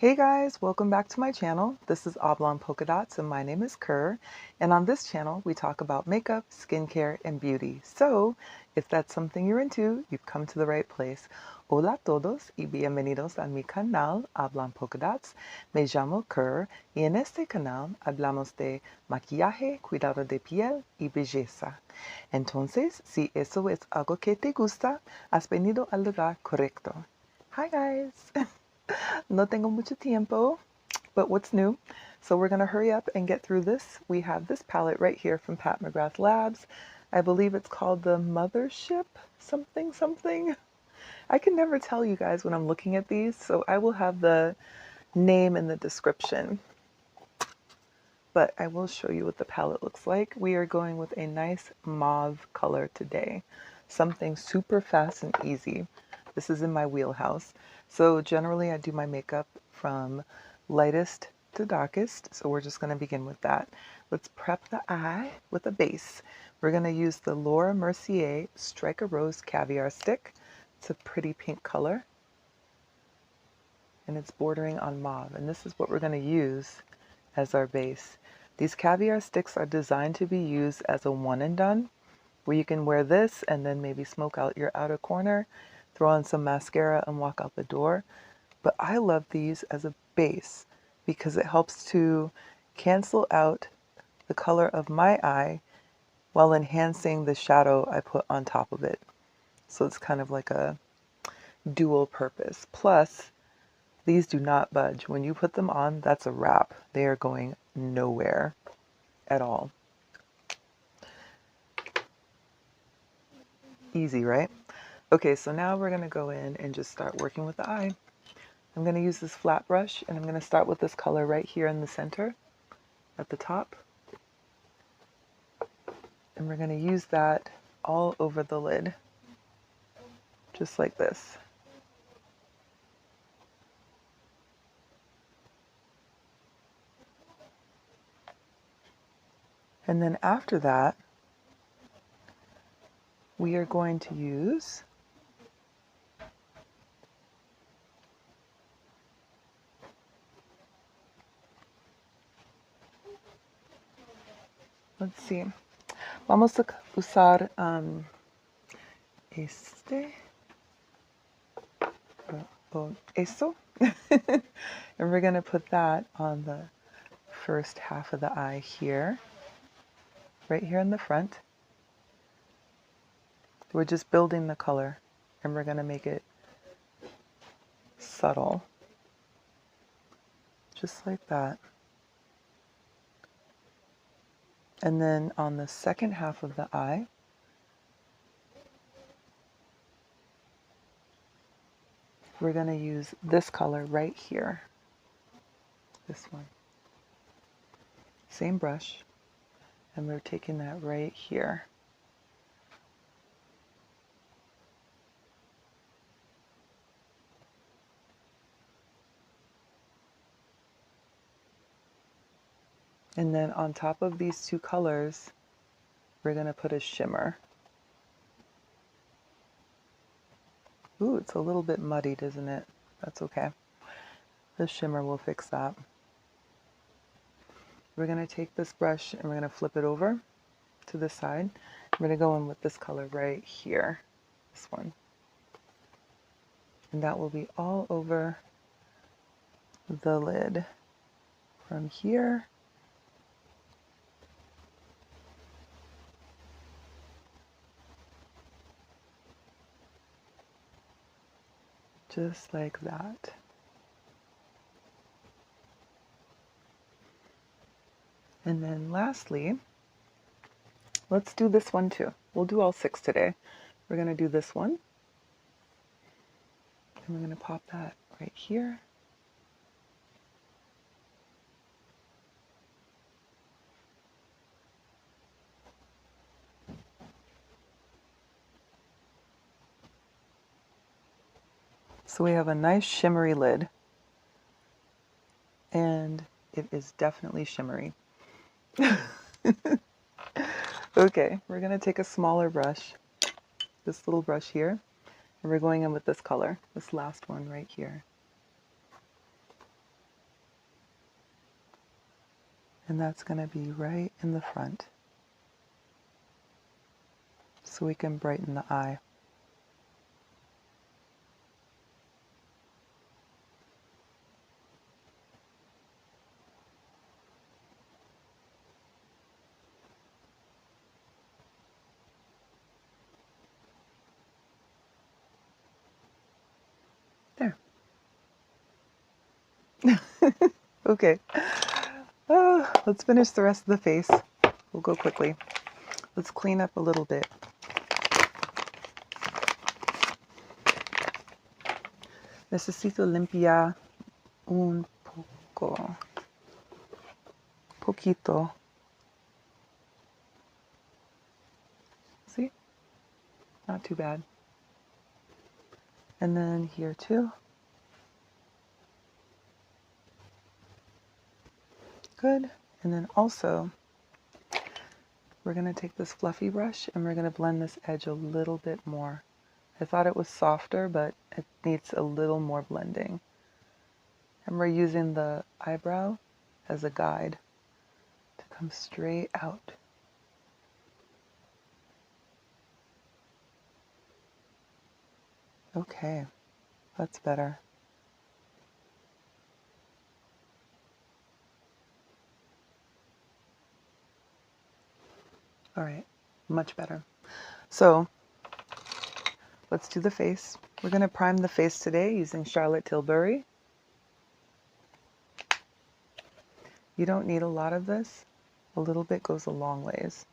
Hey guys, welcome back to my channel. This is Oblong Polka Dots and my name is Kerr. And on this channel, we talk about makeup, skincare, and beauty. So if that's something you're into, you've come to the right place. Hola a todos y bienvenidos a mi canal Oblong Polka Dots. Me llamo Kerr y en este canal hablamos de maquillaje, cuidado de piel y belleza. Entonces, si eso es algo que te gusta, has venido al lugar correcto. Hi guys! No tengo mucho tiempo, but what's new? So we're going to hurry up and get through this. We have this palette right here from Pat McGrath Labs. I believe it's called the Mothership something. I can never tell you guys when I'm looking at these, so I will have the name in the description. But I will show you what the palette looks like. We are going with a nice mauve color today. Something super fast and easy. This is in my wheelhouse. So generally I do my makeup from lightest to darkest. So we're just going to begin with that. Let's prep the eye with a base. We're going to use the Laura Mercier Strike a Rose Caviar Stick. It's a pretty pink color. And it's bordering on mauve. And this is what we're going to use as our base. These caviar sticks are designed to be used as a one and done, where you can wear this and then maybe smoke out your outer corner, throw on some mascara and walk out the door. But I love these as a base because it helps to cancel out the color of my eye while enhancing the shadow I put on top of it. So it's kind of like a dual purpose. Plus, these do not budge. When you put them on, that's a wrap. They are going nowhere at all. Easy, right? Okay, so now we're going to go in and just start working with the eye. I'm going to use this flat brush and I'm going to start with this color right here in the center at the top. And we're going to use that all over the lid, just like this. And then after that, we are going to use let's see. Vamos a usar eso. And we're going to put that on the first half of the eye here, right here in the front. We're just building the color and we're going to make it subtle, just like that. And then on the second half of the eye, we're going to use this color right here, this one. Same brush, and we're taking that right here. And then on top of these two colors, we're going to put a shimmer. Ooh, it's a little bit muddied, isn't it? That's okay. The shimmer will fix that. We're going to take this brush and we're going to flip it over to the side. We're going to go in with this color right here, this one. And that will be all over the lid from here just like that. And then lastly, let's do this one too. We'll do all 6 today. We're going to do this one. And we're going to pop that right here. So we have a nice shimmery lid. And it is definitely shimmery. Okay, we're going to take a smaller brush, this little brush here, and we're going in with this color, this last one right here. And that's going to be right in the front, so we can brighten the eye. There. Okay. Let's finish the rest of the face. We'll go quickly. Let's clean up a little bit. Necesito limpiar un poquito. See? Not too bad. And then here too. Good. And then also, we're going to take this fluffy brush and we're going to blend this edge a little bit more. I thought it was softer, but it needs a little more blending. And we're using the eyebrow as a guide to come straight out. Okay, that's better. All right, much better. So let's do the face. We're going to prime the face today using Charlotte Tilbury. You don't need a lot of this. A little bit goes a long ways.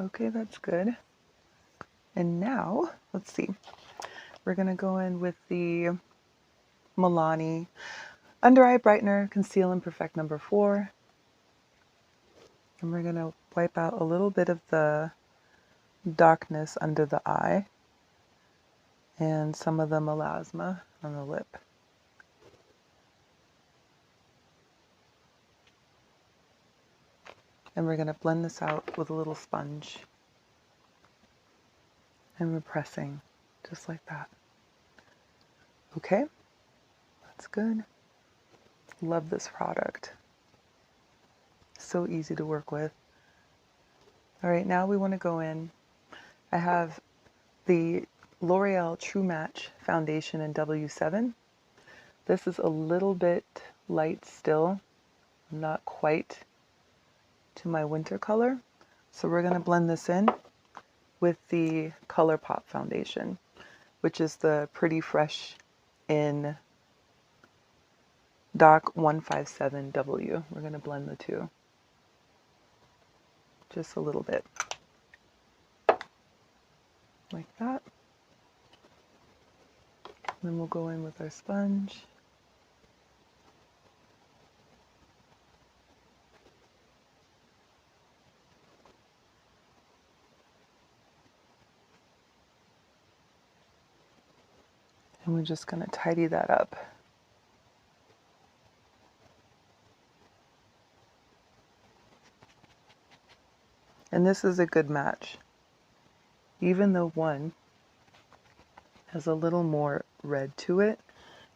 Okay, that's good. And now, let's see. We're going to go in with the Milani Undereye Brightener, Conceal and Perfect number 4. And we're going to wipe out a little bit of the darkness under the eye and some of the melasma on the lip. And we're going to blend this out with a little sponge. And we're pressing just like that. Okay, that's good. Love this product. So easy to work with. All right, now we want to go in. I have the L'Oreal True Match Foundation in W7. This is a little bit light still, not quite to my winter color. So we're going to blend this in with the ColourPop foundation, which is the Pretty Fresh in Dark 157W. We're going to blend the two. Just a little bit. Like that. Then we'll go in with our sponge. And we're just going to tidy that up. And this is a good match. Even though one has a little more red to it,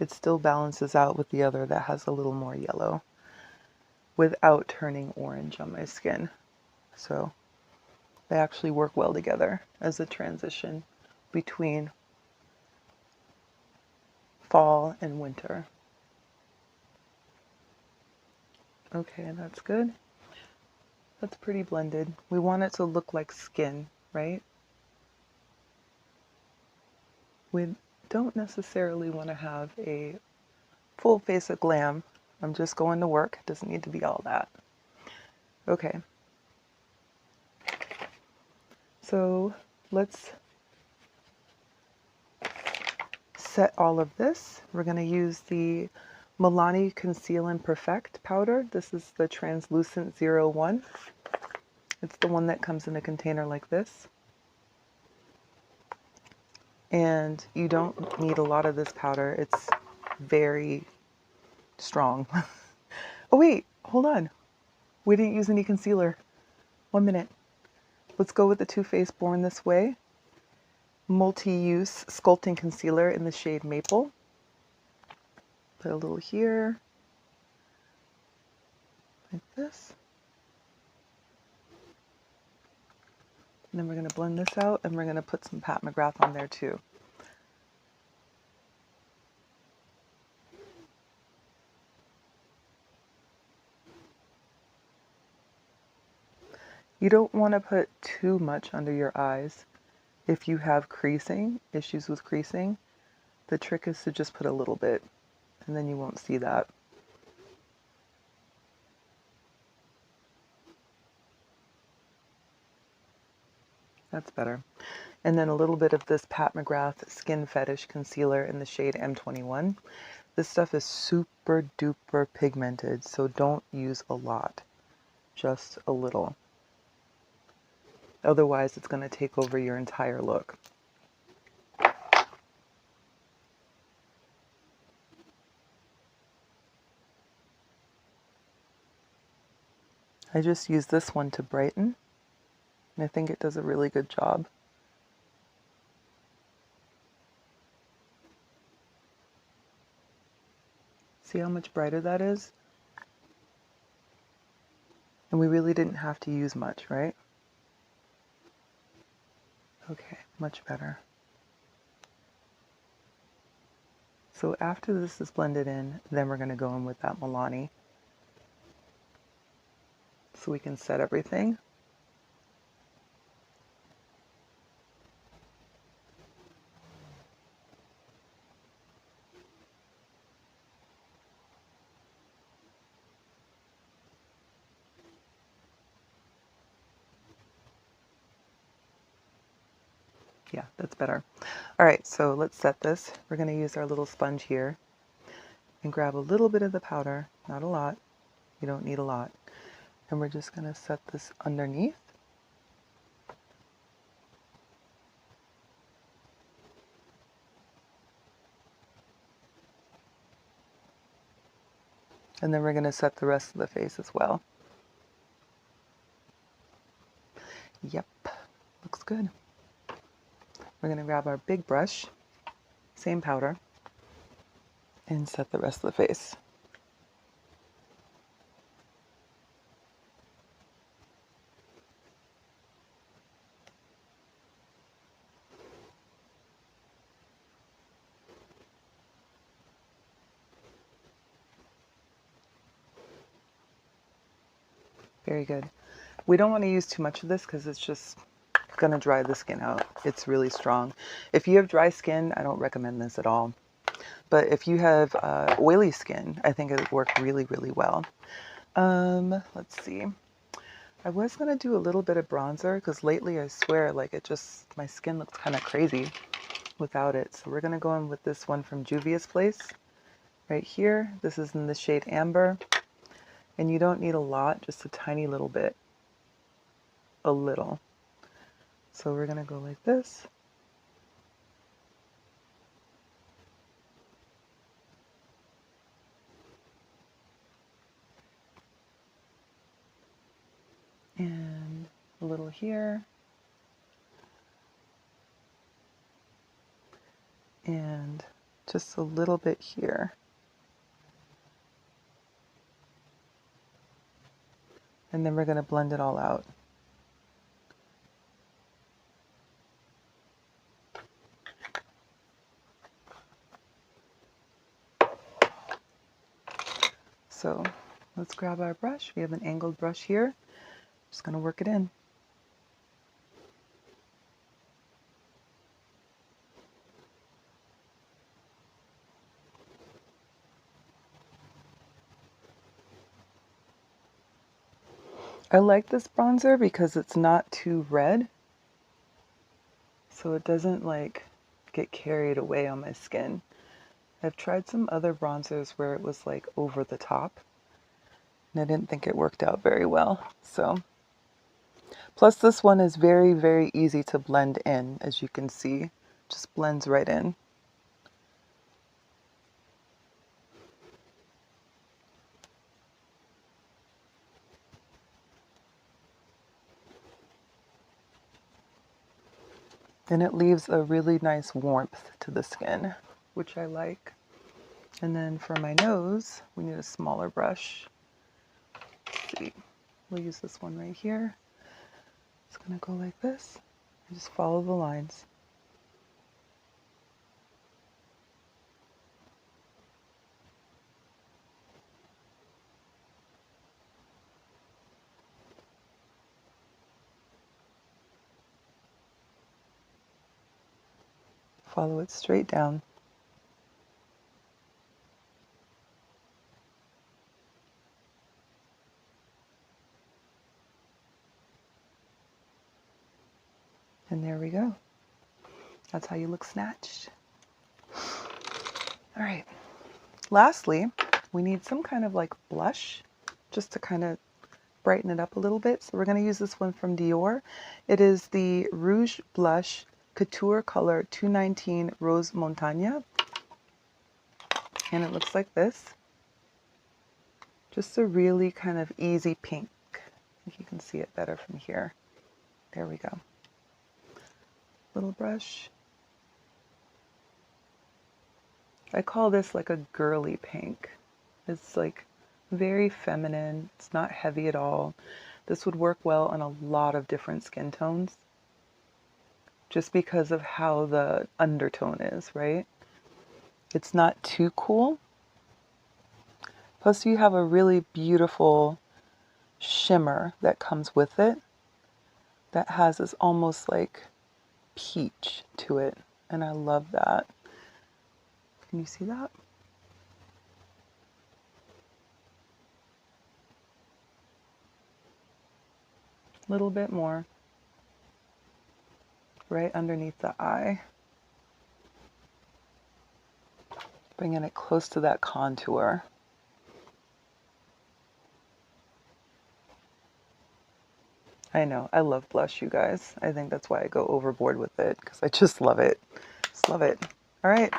it still balances out with the other that has a little more yellow without turning orange on my skin. So they actually work well together as a transition between fall and winter. Okay, that's good. That's pretty blended. We want it to look like skin, right? We don't necessarily want to have a full face of glam. I'm just going to work. It doesn't need to be all that. Okay. So let's set all of this. We're going to use the Milani Conceal and Perfect powder. This is the translucent 01. It's the one that comes in a container like this. And you don't need a lot of this powder. It's very strong. Oh wait, hold on. We didn't use any concealer. 1 minute. Let's go with the Too Faced Born This Way multi-use sculpting concealer in the shade Maple. Put a little here, like this. And then we're going to blend this out, and we're going to put some Pat McGrath on there too. You don't want to put too much under your eyes. If you have creasing, issues with creasing, the trick is to just put a little bit, and then you won't see that. That's better. And then a little bit of this Pat McGrath Skin Fetish Concealer in the shade M21. This stuff is super duper pigmented, so don't use a lot, just a little. Otherwise, it's going to take over your entire look. I just use this one to brighten, and I think it does a really good job. See how much brighter that is? And we really didn't have to use much, right? Okay, much better. So after this is blended in, then we're going to go in with that Milani. So we can set everything. Yeah, that's better. All right, so let's set this. We're going to use our little sponge here and grab a little bit of the powder, not a lot. You don't need a lot. And we're just going to set this underneath. And then we're going to set the rest of the face as well. Yep, looks good. We're going to grab our big brush, same powder, and set the rest of the face. Very good. We don't want to use too much of this because it's just going to dry the skin out. It's really strong. If you have dry skin, I don't recommend this at all. But if you have oily skin, I think it would work really, really well. Let's see. I was going to do a little bit of bronzer because lately I swear like my skin looks kind of crazy without it. So we're going to go in with this one from Juvia's Place right here. This is in the shade Amber. And you don't need a lot, just a tiny little bit. A little. So we're going to go like this. And a little here. And just a little bit here. And then we're going to blend it all out. So let's grab our brush. We have an angled brush here. Just going to work it in. I like this bronzer because it's not too red, so it doesn't like get carried away on my skin. I've tried some other bronzers where it was like over the top, and I didn't think it worked out very well. So, plus this one is very, very easy to blend in, as you can see. Just blends right in. And it leaves a really nice warmth to the skin, which I like. And then for my nose, we need a smaller brush. Let's see, we'll use this one right here. It's gonna go like this, and just follow the lines. Follow it straight down. And there we go. That's how you look snatched. All right. Lastly, we need some kind of like blush just to kind of brighten it up a little bit. So we're going to use this one from Dior. It is the Rouge Blush Couture Color 219 Rose Montagne. And it looks like this. Just a really kind of easy pink. I think you can see it better from here. There we go. Little brush. I call this like a girly pink. It's like very feminine. It's not heavy at all. This would work well on a lot of different skin tones just because of how the undertone is, right? It's not too cool. Plus you have a really beautiful shimmer that comes with it that has this almost like peach to it. And I love that. Can you see that? A little bit more. Right underneath the eye. Bringing it close to that contour. I know, I love blush, you guys. I think that's why I go overboard with it, because I just love it. Just love it. All right,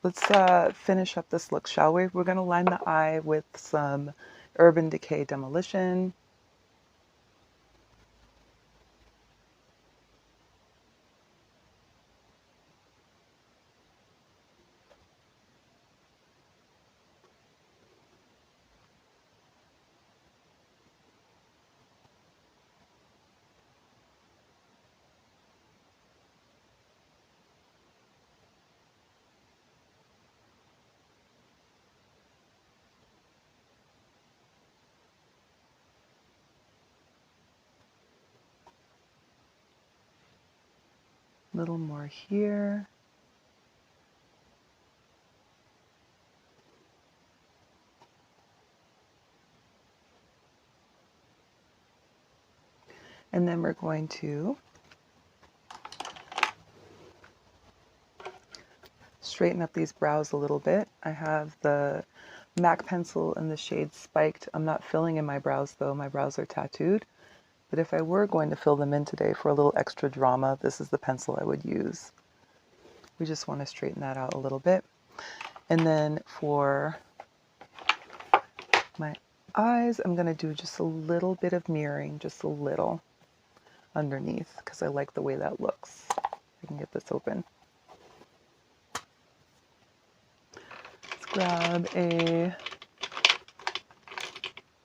let's finish up this look, shall we? We're going to line the eye with some Urban Decay Demolition. A little more here. And then we're going to straighten up these brows a little bit. I have the MAC pencil in the shade Spiked. I'm not filling in my brows though, my brows are tattooed. But if I were going to fill them in today for a little extra drama, this is the pencil I would use. We just want to straighten that out a little bit. And then for my eyes, I'm going to do just a little bit of mirroring, just a little underneath, because I like the way that looks. I can get this open. Let's grab a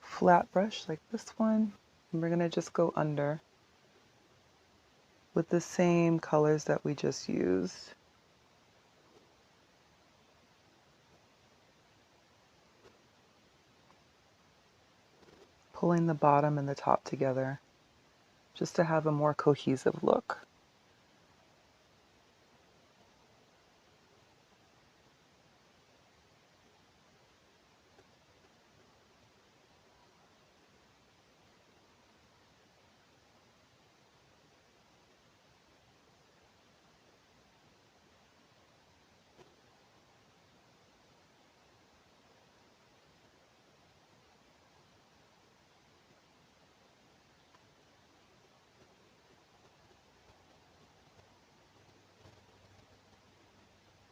flat brush like this one, and we're going to just go under with the same colors that we just used. Pulling the bottom and the top together just to have a more cohesive look.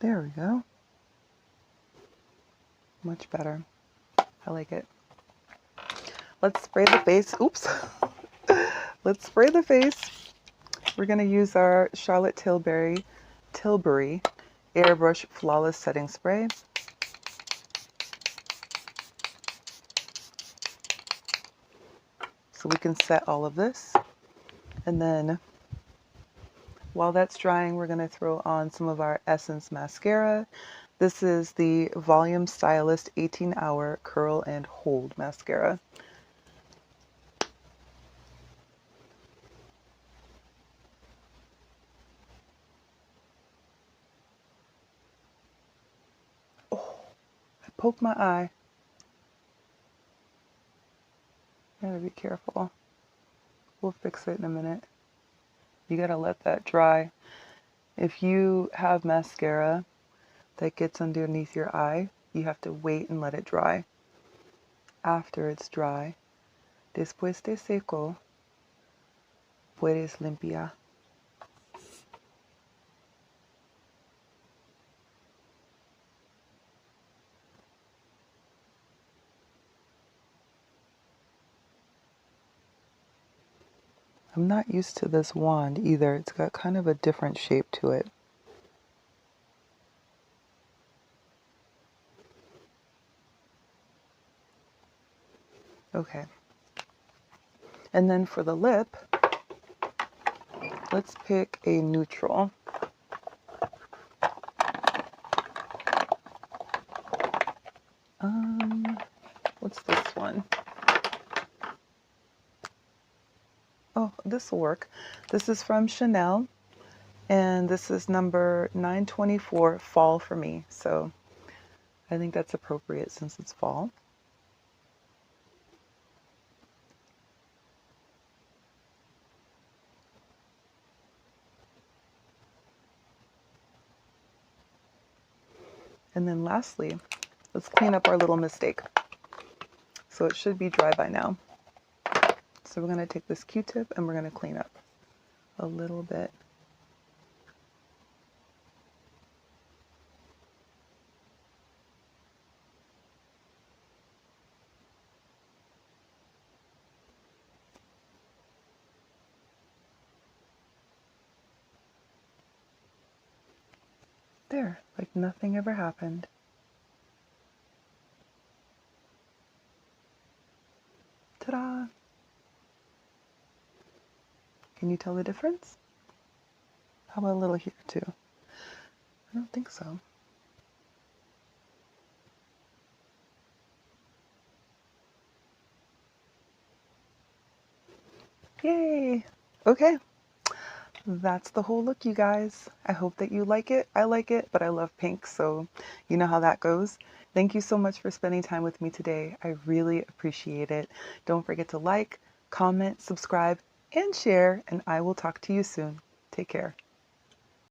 There we go. Much better. I like it. Let's spray the face. Oops. Let's spray the face. We're going to use our Charlotte Tilbury Airbrush Flawless Setting Spray. So we can set all of this. And then while that's drying, we're going to throw on some of our Essence mascara. This is the Volume Stylist 18-Hour Curl and Hold Mascara. Oh, I poked my eye. Gotta be careful. We'll fix it in a minute. You gotta let that dry. If you have mascara that gets underneath your eye, you have to wait and let it dry. After it's dry, después de seco, puedes limpiar. I'm not used to this wand either. It's got kind of a different shape to it. Okay. And then for the lip, let's pick a neutral. What's this one? Oh, this will work. This is from Chanel, and this is number 924, Fall for me. So I think that's appropriate since it's fall. And then lastly, let's clean up our little mistake. So it should be dry by now. So we're going to take this Q-tip and we're going to clean up a little bit. There, like nothing ever happened. Ta-da! Can you tell the difference? How about a little here too? I don't think so. Yay! Okay. That's the whole look, you guys. I hope that you like it. I like it, but I love pink, so you know how that goes. Thank you so much for spending time with me today. I really appreciate it. Don't forget to like, comment, subscribe, and share, and I will talk to you soon. Take care.